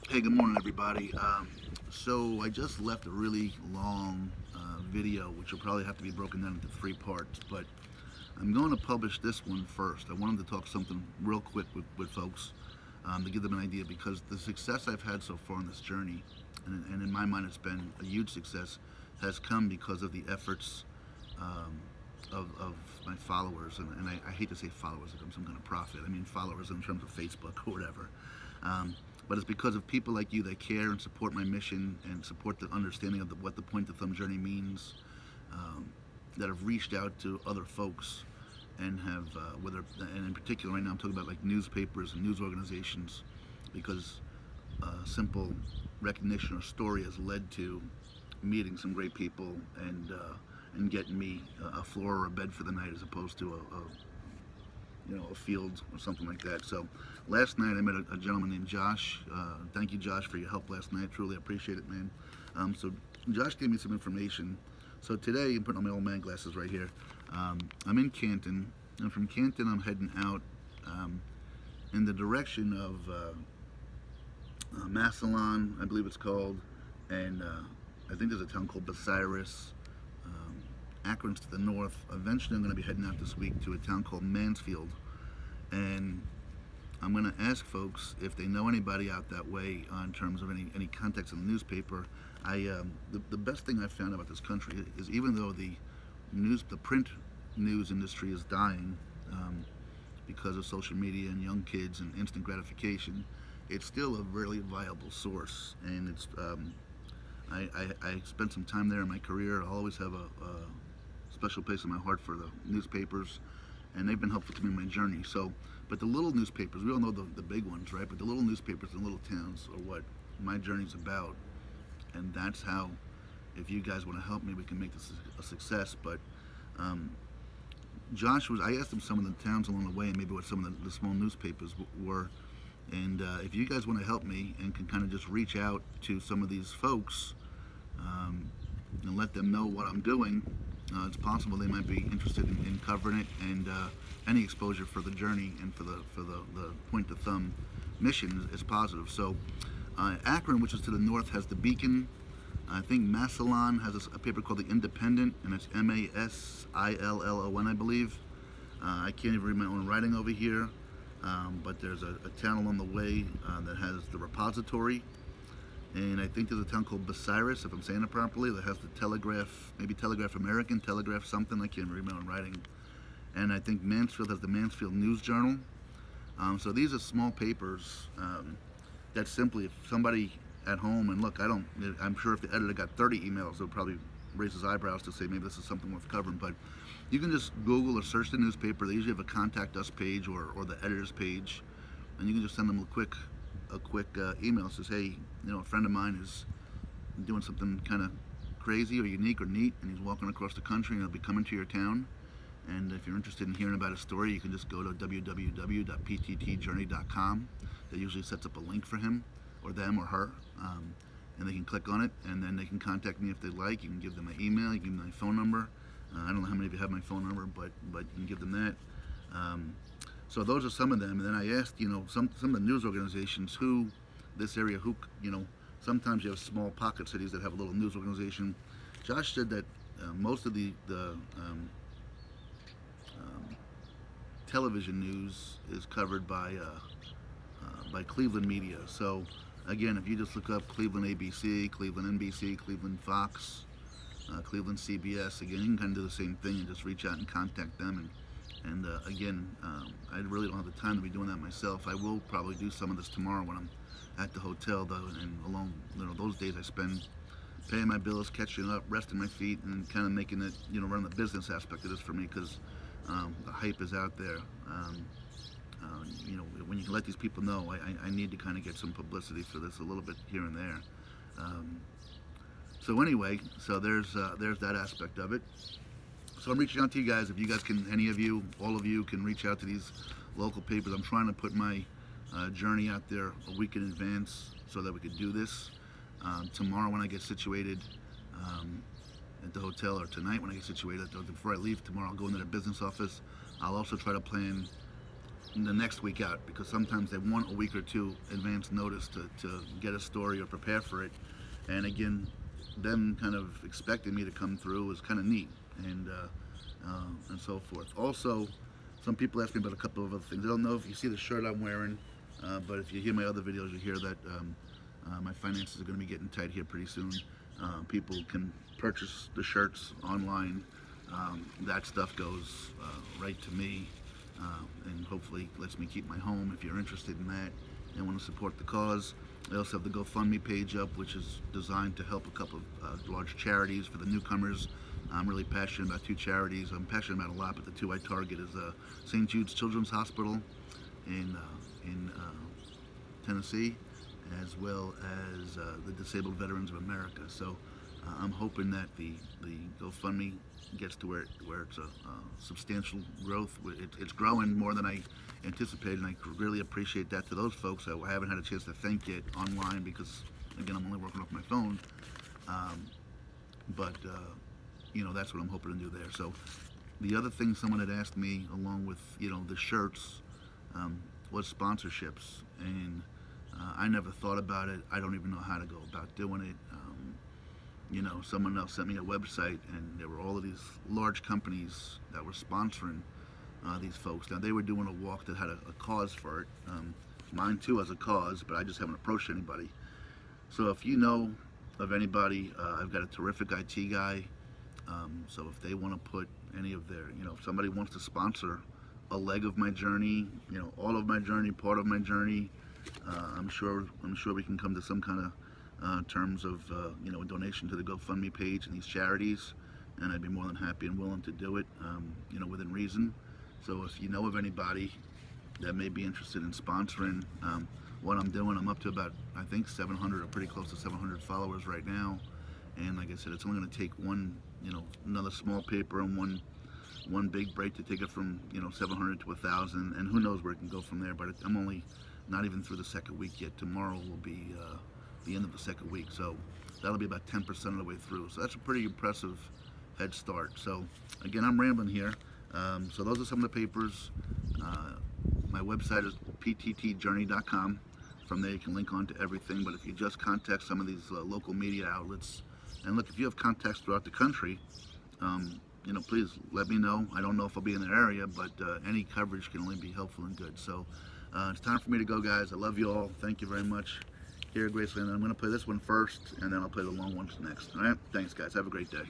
Hey, good morning, everybody. So I just left a really long video, which will probably have to be broken down into three parts, but I'm going to publish this one first. I wanted to talk something real quick with folks to give them an idea because the success I've had so far in this journey, and in my mind it's been a huge success, has come because of the efforts um, of my followers. And I hate to say followers like I'm some kind of prophet. I mean followers in terms of Facebook or whatever. Um, but it's because of people like you that care and support my mission and support the understanding of what the Point to Thumb journey means, um, that have reached out to other folks and have, and in particular right now I'm talking about like newspapers and news organizations, because simple recognition or story has led to meeting some great people and getting me a floor or a bed for the night as opposed to a field or something like that. So last night I met a gentleman named Josh. Thank you, Josh, for your help last night. Truly appreciate it, man. So Josh gave me some information. So today I'm putting on my old man glasses right here. I'm in Canton, and from Canton I'm heading out in the direction of Massillon, I believe it's called, and I think there's a town called Bucyrus. Um, Akron's to the north. Eventually, I'm going to be heading out this week to a town called Mansfield, and I'm going to ask folks if they know anybody out that way in terms of any contacts in the newspaper. The best thing I've found about this country is even though the print news industry is dying because of social media and young kids and instant gratification, it's still a really viable source. And I spent some time there in my career. I'll always have a special place in my heart for the newspapers, and they've been helpful to me in my journey. So, but the little newspapers, we all know the big ones, right? But the little newspapers in little towns are what my journey's about, and that's how, if you guys want to help me, we can make this a success. But um, I asked him some of the towns along the way, and maybe what some of the small newspapers were. And if you guys want to help me and can kind of just reach out to some of these folks um, and let them know what I'm doing, it's possible they might be interested in covering it, and any exposure for the journey and for the Point to Thumb mission is positive. So Akron, which is to the north, has the Beacon. I think Massillon has a paper called the Independent, and it's Massillon, I believe. I can't even read my own writing over here, but there's a town along the way that has the Repository, and I think there's a town called Bucyrus, if I'm saying it properly, that has the Telegraph, maybe Telegraph American, Telegraph something. I can't read my own writing. And I think Mansfield has the Mansfield News Journal. So these are small papers that simply, if somebody at home, and look, I'm sure if the editor got 30 emails, they'll probably raise his eyebrows to say maybe this is something worth covering. But you can just Google or search the newspaper. They usually have a contact us page or the editor's page, and you can just send them a quick email that says, hey, a friend of mine is doing something kind of crazy or unique or neat, and he's walking across the country, and he'll be coming to your town. And if you're interested in hearing about his story, you can just go to www.pttjourney.com. That usually sets up a link for him or them or her, and they can click on it, and then they can contact me if they like. You can give them my email, you can give them my phone number. I don't know how many of you have my phone number, but you can give them that. So those are some of them. And then I asked, some of the news organizations this area, sometimes you have small pocket cities that have a little news organization. Josh said that most of the television news is covered by Cleveland media. So again, if you just look up Cleveland ABC, Cleveland NBC, Cleveland Fox, Cleveland CBS, again, you can kind of do the same thing and just reach out and contact them. And again, I really don't have the time to be doing that myself. I will probably do some of this tomorrow when I'm at the hotel, though, and along those days I spend paying my bills, catching up, resting my feet, and kind of making it, run the business aspect of this for me, because the hype is out there. When you can let these people know, I need to kind of get some publicity for this a little bit here and there. So anyway, there's that aspect of it. So I'm reaching out to you guys. If you guys can, any of you, all of you can reach out to these local papers. I'm trying to put my journey out there a week in advance so that we could do this. Tomorrow when I get situated at the hotel, or tonight when I get situated, before I leave tomorrow, I'll go into the business office. I'll also try to plan the next week out, because sometimes they want a week or two advance notice to get a story or prepare for it. And again, them kind of expecting me to come through is kind of neat, and so forth. Also, some people ask me about a couple of other things. I don't know if you see the shirt I'm wearing, but if you hear my other videos, you hear that my finances are going to be getting tight here pretty soon. People can purchase the shirts online. That stuff goes right to me, and hopefully lets me keep my home if you're interested in that and want to support the cause. I also have the GoFundMe page up, which is designed to help a couple of large charities for the newcomers. I'm really passionate about two charities. I'm passionate about a lot, but the two I target is St. Jude's Children's Hospital in Tennessee, as well as the Disabled Veterans of America. So I'm hoping that the GoFundMe gets to where it's a substantial growth. It's growing more than I anticipated, and I really appreciate that to those folks. I haven't had a chance to thank yet online because, again, I'm only working off my phone. But that's what I'm hoping to do there. So the other thing someone had asked me, along with the shirts, was sponsorships, and I never thought about it. I don't even know how to go about doing it. Someone else sent me a website, and there were all of these large companies that were sponsoring these folks. Now, they were doing a walk that had a cause for it. Mine too has a cause, but I just haven't approached anybody. So if you know of anybody, I've got a terrific IT guy. So if they want to put any of their, if somebody wants to sponsor a leg of my journey, all of my journey, part of my journey, I'm sure we can come to some kind of terms of a donation to the GoFundMe page and these charities, and I'd be more than happy and willing to do it, within reason. So if you know of anybody that may be interested in sponsoring what I'm doing, I'm up to about, I think, 700 or pretty close to 700 followers right now. And like I said, it's only going to take one, another small paper and one big break to take it from 700 to 1,000, and who knows where it can go from there. But I'm only not even through the second week yet. Tomorrow will be the end of the second week, so that'll be about 10% of the way through. So that's a pretty impressive head start. So again, I'm rambling here. So those are some of the papers. My website is pttjourney.com. From there you can link on to everything, but if you just contact some of these local media outlets, and look, if you have contacts throughout the country, please let me know. I don't know if I'll be in the area, but any coverage can only be helpful and good. So it's time for me to go, guys. I love you all. Thank you very much. Here at Graceland, I'm going to play this one first, and then I'll play the long ones next. All right? Thanks, guys. Have a great day.